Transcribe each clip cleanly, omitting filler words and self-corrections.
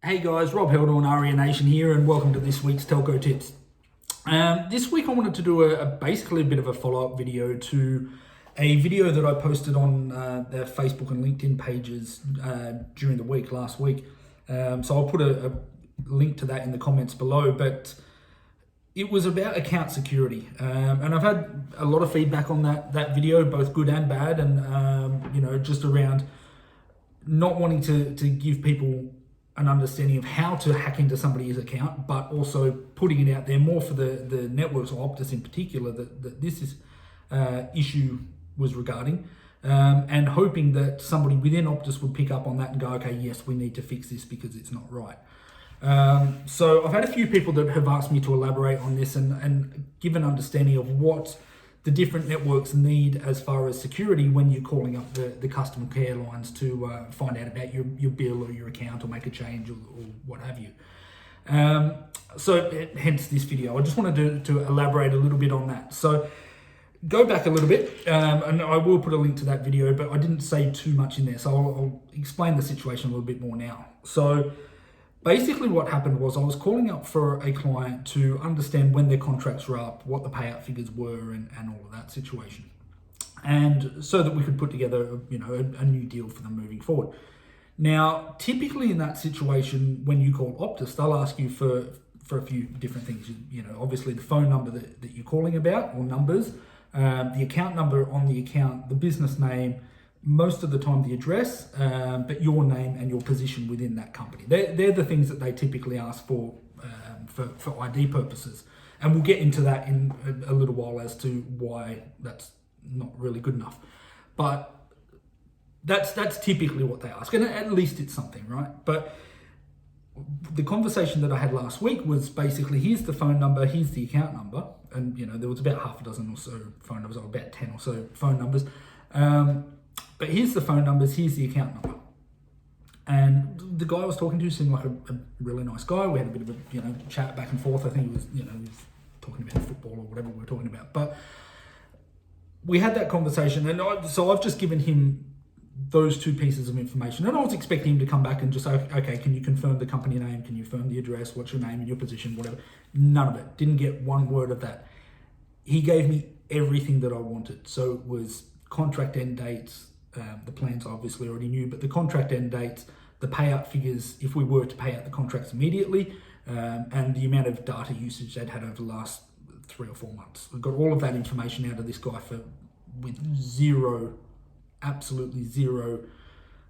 Hey guys, Rob Helder on Arianation here, and welcome to this week's Telco Tips. This week I wanted to do basically a bit of a follow-up video to a video that I posted on the Facebook and LinkedIn pages during the week, last week. So I'll put a link to that in the comments below, but it was about account security. And I've had a lot of feedback on that video, both good and bad, and just around not wanting to give people an understanding of how to hack into somebody's account, but also putting it out there more for the networks, or Optus in particular, that this is issue was regarding, and hoping that somebody within Optus would pick up on that and go, okay, yes, we need to fix this because it's not right. So I've had a few people that have asked me to elaborate on this and give an understanding of what the different networks need as far as security when you're calling up the customer care lines to find out about your bill or your account or make a change or what have you. So hence this video. I just wanted to elaborate a little bit on that. So go back a little bit, and I will put a link to that video, but I didn't say too much in there. So I'll explain the situation a little bit more now. So basically what happened was I was calling up for a client to understand when their contracts were up, what the payout figures were, and all of that situation. And so that we could put together, a new deal for them moving forward. Now, typically in that situation, when you call Optus, they'll ask you for a few different things. Obviously the phone number that you're calling about, or numbers, the account number on the account, the business name, most of the time the address, but your name and your position within that company. They're the things that they typically ask for ID purposes. And we'll get into that in a little while as to why that's not really good enough. But that's typically what they ask, and at least it's something, right? But the conversation that I had last week was basically, here's the phone number, here's the account number, and there was about half a dozen or so phone numbers, or about 10 or so phone numbers. But here's the phone numbers, here's the account number. And the guy I was talking to seemed like a really nice guy. We had a bit of a chat back and forth. I think he was talking about football or whatever we were talking about. But we had that conversation, and so I've just given him those two pieces of information. And I was expecting him to come back and just say, okay, can you confirm the company name? Can you confirm the address? What's your name and your position? Whatever. None of it. Didn't get one word of that. He gave me everything that I wanted. So it was contract end dates. The plans I obviously already knew, but the contract end dates, the payout figures, if we were to pay out the contracts immediately, and the amount of data usage they'd had over the last 3 or 4 months. We've got all of that information out of this guy with absolutely zero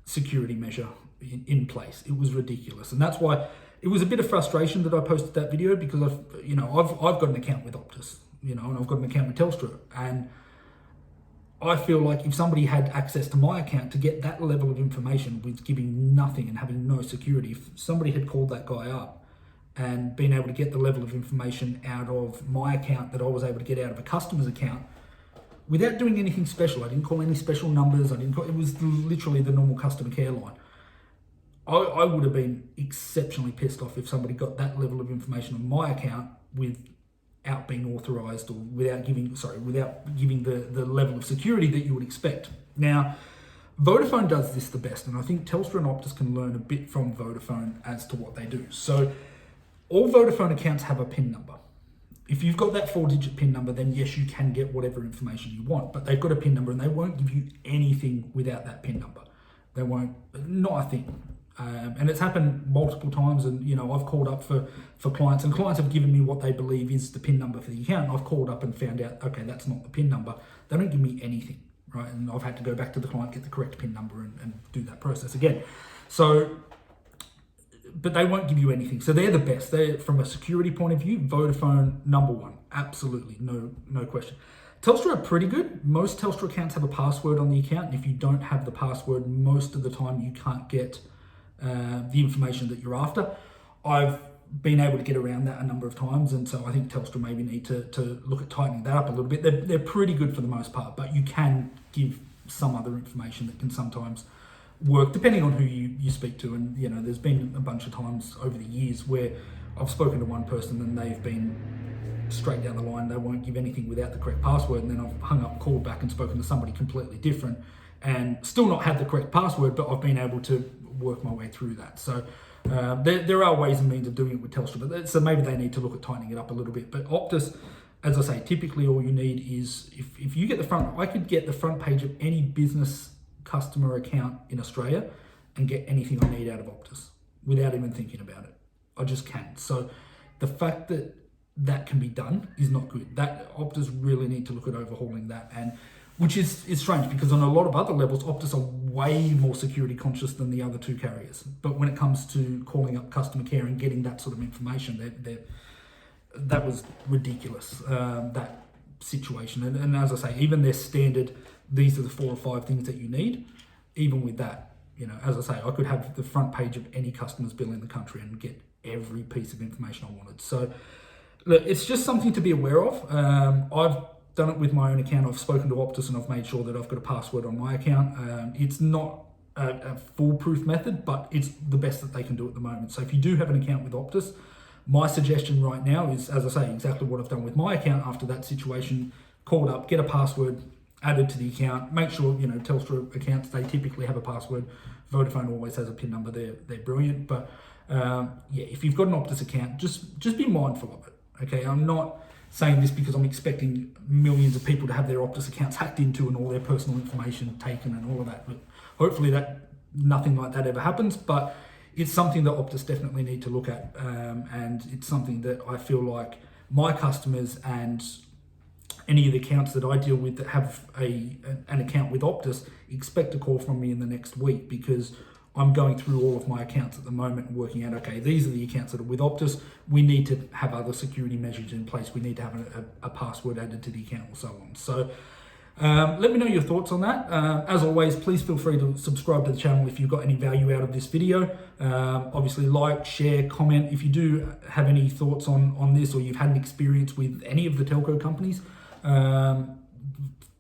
security measure in place. It was ridiculous, and that's why it was a bit of frustration that I posted that video, because I've got an account with Optus, and I've got an account with Telstra, and I feel like if somebody had access to my account to get that level of information with giving nothing and having no security, if somebody had called that guy up and been able to get the level of information out of my account that I was able to get out of a customer's account without doing anything special, I didn't call any special numbers, it was literally the normal customer care line. I would have been exceptionally pissed off if somebody got that level of information on my account without being authorized, or without giving the level of security that you would expect. Now, Vodafone does this the best, and I think Telstra and Optus can learn a bit from Vodafone as to what they do. So all Vodafone accounts have a PIN number. If you've got that 4-digit PIN number, then yes, you can get whatever information you want, but they've got a PIN number and they won't give you anything without that PIN number. They won't, not a thing. And it's happened multiple times, and I've called up for clients, and clients have given me what they believe is the PIN number for the account, and I've called up and found out, okay, that's not the PIN number. They don't give me anything, right? And I've had to go back to the client, get the correct PIN number, and do that process again. So, but they won't give you anything. So they're the best. They're, from a security point of view, Vodafone number one, absolutely, no question. Telstra are pretty good. Most Telstra accounts have a password on the account, and if you don't have the password, most of the time you can't get the information that you're after. I've been able to get around that a number of times, and so I think Telstra maybe need to look at tightening that up a little bit. They're pretty good for the most part, but you can give some other information that can sometimes work depending on who you speak to. And there's been a bunch of times over the years where I've spoken to one person and they've been straight down the line. They won't give anything without the correct password, and then I've hung up, called back and spoken to somebody completely different and still not had the correct password, but I've been able to work my way through that. So There are ways and means of doing it with Telstra, but so maybe they need to look at tightening it up a little bit. But Optus, as I say, typically all you need is, if you get I could get the front page of any business customer account in Australia and get anything I need out of Optus without even thinking about it. I just can. So the fact that that can be done is not good. That Optus really need to look at overhauling that, and which is strange because on a lot of other levels, Optus are way more security conscious than the other two carriers. But when it comes to calling up customer care and getting that sort of information, that was ridiculous, that situation. And as I say, even their standard, these are the 4 or 5 things that you need. Even with that, as I say, I could have the front page of any customer's bill in the country and get every piece of information I wanted. So look, it's just something to be aware of. I've done it with my own account. I've spoken to Optus and I've made sure that I've got a password on my account. It's not a foolproof method, but it's the best that they can do at the moment. So if you do have an account with Optus, my suggestion right now is, as I say, exactly what I've done with my account after that situation. Call it up, get a password added to the account. Make sure, Telstra accounts, they typically have a password. Vodafone always has a PIN number. They're brilliant. But if you've got an Optus account, just be mindful of it. Okay, I'm not saying this because I'm expecting millions of people to have their Optus accounts hacked into and all their personal information taken and all of that. But hopefully nothing like that ever happens. But it's something that Optus definitely need to look at, and it's something that I feel like my customers and any of the accounts that I deal with that have an account with Optus expect a call from me in the next week, because I'm going through all of my accounts at the moment and working out, okay, these are the accounts that are with Optus. We need to have other security measures in place. We need to have a password added to the account and so on. So let me know your thoughts on that. As always, please feel free to subscribe to the channel if you've got any value out of this video. Obviously, like, share, comment. If you do have any thoughts on this, or you've had an experience with any of the telco companies,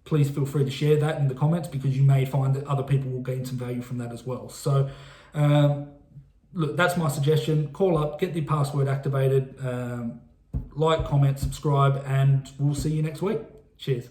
please feel free to share that in the comments, because you may find that other people will gain some value from that as well. So look, that's my suggestion. Call up, get the password activated, like, comment, subscribe, and we'll see you next week. Cheers.